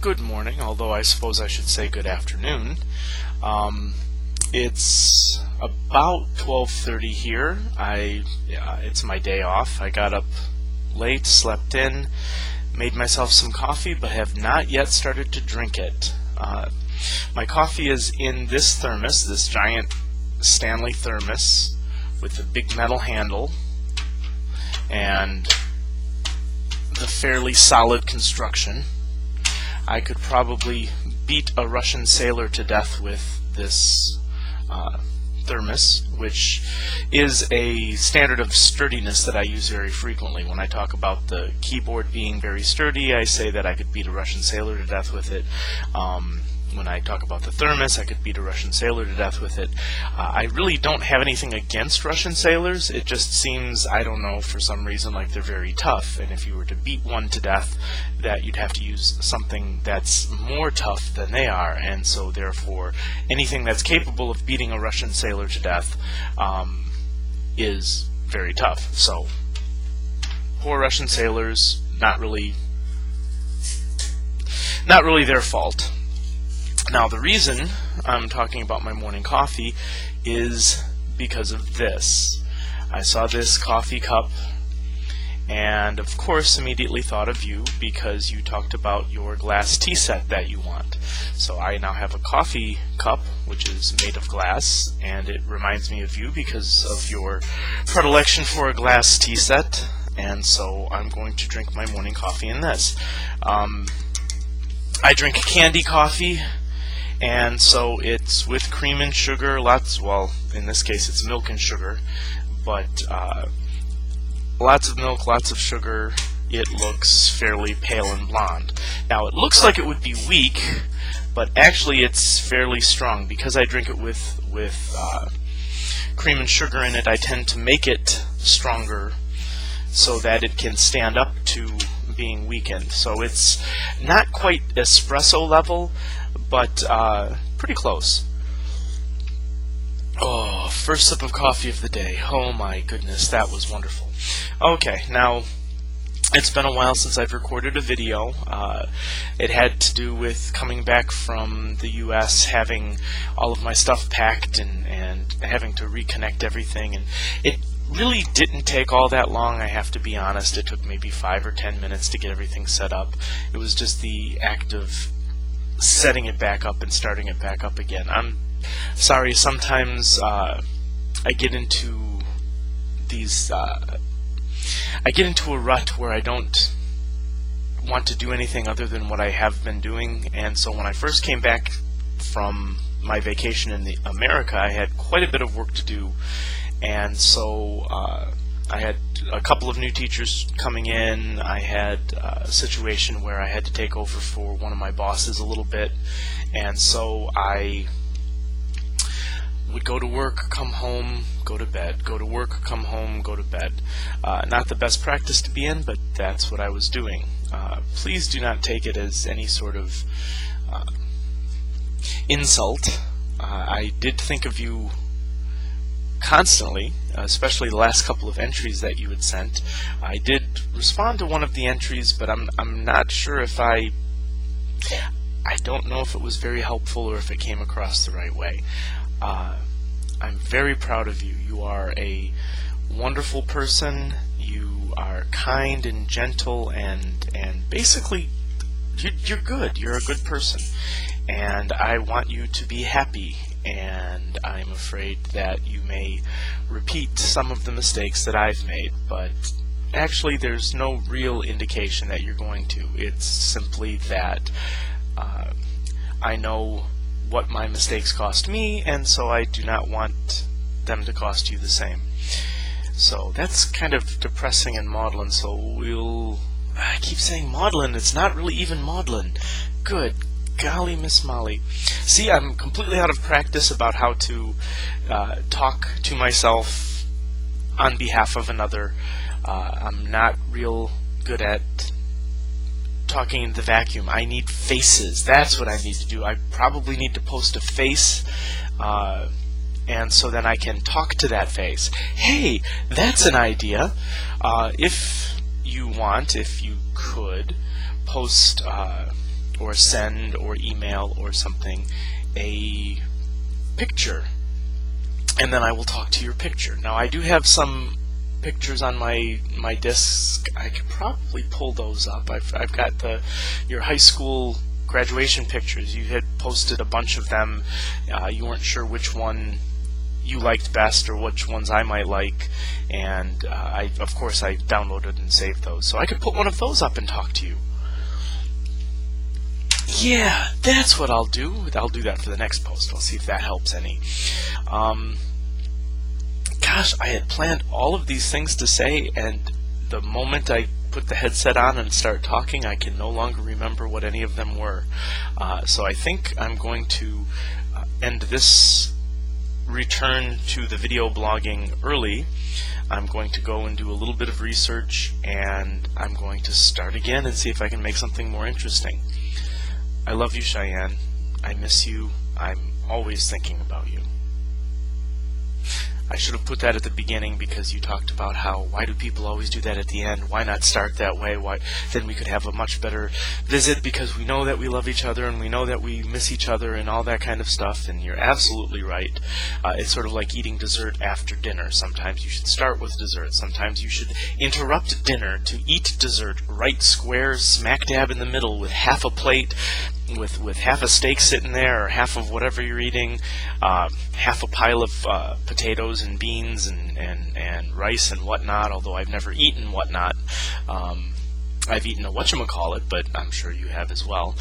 good morning, although I suppose I should say good afternoon. It's about 12:30 here. It's my day off. I got up late, slept in, made myself some coffee, but have not yet started to drink it. My coffee is in this thermos, this giant Stanley thermos with the big metal handle and the fairly solid construction. I could probably beat a Russian sailor to death with this thermos, which is a standard of sturdiness that I use very frequently. When I talk about the keyboard being very sturdy, I say that I could beat a Russian sailor to death with it. When I talk about the thermos, I could beat a Russian sailor to death with it. I really don't have anything against Russian sailors. It just seems, I don't know, for some reason, like they're very tough. And if you were to beat one to death, that you'd have to use something that's more tough than they are. And so, therefore, anything that's capable of beating a Russian sailor to death is very tough. So, poor Russian sailors, not really their fault. Now, the reason I'm talking about my morning coffee is because of this. I saw this coffee cup and, of course, immediately thought of you because you talked about your glass tea set that you want. So I now have a coffee cup, which is made of glass, and it reminds me of you because of your predilection for a glass tea set, and so I'm going to drink my morning coffee in this. I drink candy coffee, and so it's with cream and sugar, well, in this case it's milk and sugar, but lots of milk, lots of sugar. It looks fairly pale and blonde. Now, it looks like it would be weak, but actually it's fairly strong. Because I drink it with cream and sugar in it, I tend to make it stronger so that it can stand up to being weakened. So it's not quite espresso level, but pretty close. Oh, first sip of coffee of the day. Oh my goodness, that was wonderful. Okay, now, it's been a while since I've recorded a video. It had to do with coming back from the US, having all of my stuff packed and having to reconnect everything. And it really didn't take all that long, I have to be honest. It took maybe 5 or 10 minutes to get everything set up. It was just the act of setting it back up and starting it back up again. I'm sorry, sometimes I get into these I get into a rut where I don't want to do anything other than what I have been doing, and so when I first came back from my vacation in America, I had quite a bit of work to do, and so I had a couple of new teachers coming in. I had a situation where I had to take over for one of my bosses a little bit, and so I would go to work, come home, go to bed, go to work, come home, go to bed. Not the best practice to be in, but that's what I was doing. Please do not take it as any sort of insult. I did think of you constantly, especially the last couple of entries that you had sent. I did respond to one of the entries, but I'm not sure if I don't know if it was very helpful or if it came across the right way. I'm very proud of you. You are a wonderful person. You are kind and gentle, and basically you're good. You're a good person, and I want you to be happy. And I'm afraid that you may repeat some of the mistakes that I've made, but actually there's no real indication that you're going to. It's simply that I know what my mistakes cost me, and so I do not want them to cost you the same. So that's kind of depressing and maudlin, so I keep saying maudlin, it's not really even maudlin. Good golly, Miss Molly. See, I'm completely out of practice about how to talk to myself on behalf of another. I'm not real good at talking in the vacuum. I need faces. That's what I need to do. I probably need to post a face, and so then I can talk to that face. Hey, that's an idea. If you want, if you could, post or send or email or something a picture, and then I will talk to your picture. Now I do have some pictures on my disk. I could probably pull those up. I've got your high school graduation pictures. You had posted a bunch of them. You weren't sure which one you liked best or which ones I might like, and of course I downloaded and saved those, so I could put one of those up and talk to you. Yeah, that's what I'll do. I'll do that for the next post. I'll see if that helps any. Gosh, I had planned all of these things to say, and the moment I put the headset on and start talking, I can no longer remember what any of them were. So I think I'm going to end this return to the video blogging early. I'm going to go and do a little bit of research, and I'm going to start again and see if I can make something more interesting. I love you, Cheyenne. I miss you. I'm always thinking about you. I should have put that at the beginning because you talked about why do people always do that at the end? Why not start that way? Then we could have a much better visit because we know that we love each other and we know that we miss each other and all that kind of stuff, and you're absolutely right. It's sort of like eating dessert after dinner. Sometimes you should start with dessert. Sometimes you should interrupt dinner to eat dessert right square smack dab in the middle with half a plate, with half a steak sitting there, or half of whatever you're eating, half a pile of potatoes and beans and rice and whatnot, although I've never eaten whatnot. I've eaten a whatchamacallit, but I'm sure you have as well.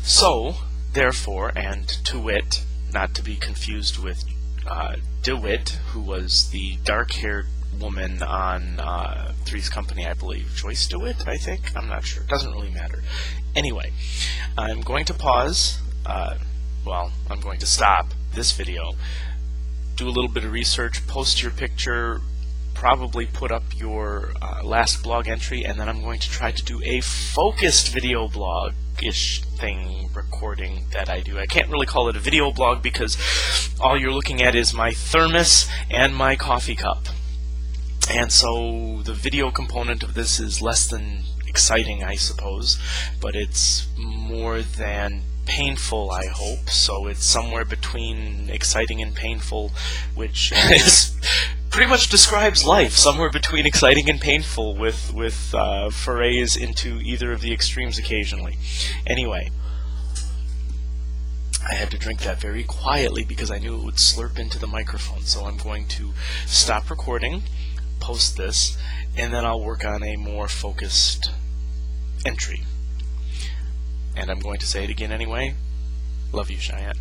So, therefore, and to wit, not to be confused with DeWitt, who was the dark-haired woman on Three's Company, I believe. Joyce DeWitt, I think? I'm not sure. It doesn't really matter. Anyway, I'm going to pause. I'm going to stop this video, do a little bit of research, post your picture, probably put up your last blog entry, and then I'm going to try to do a focused video blog-ish thing recording that I do. I can't really call it a video blog because all you're looking at is my thermos and my coffee cup. And so the video component of this is less than exciting, I suppose, but it's more than painful, I hope. So it's somewhere between exciting and painful, which is pretty much describes life, somewhere between exciting and painful, with forays into either of the extremes occasionally. Anyway, I had to drink that very quietly because I knew it would slurp into the microphone. So I'm going to stop recording, post this, and then I'll work on a more focused entry. And I'm going to say it again anyway. Love you, Cheyenne.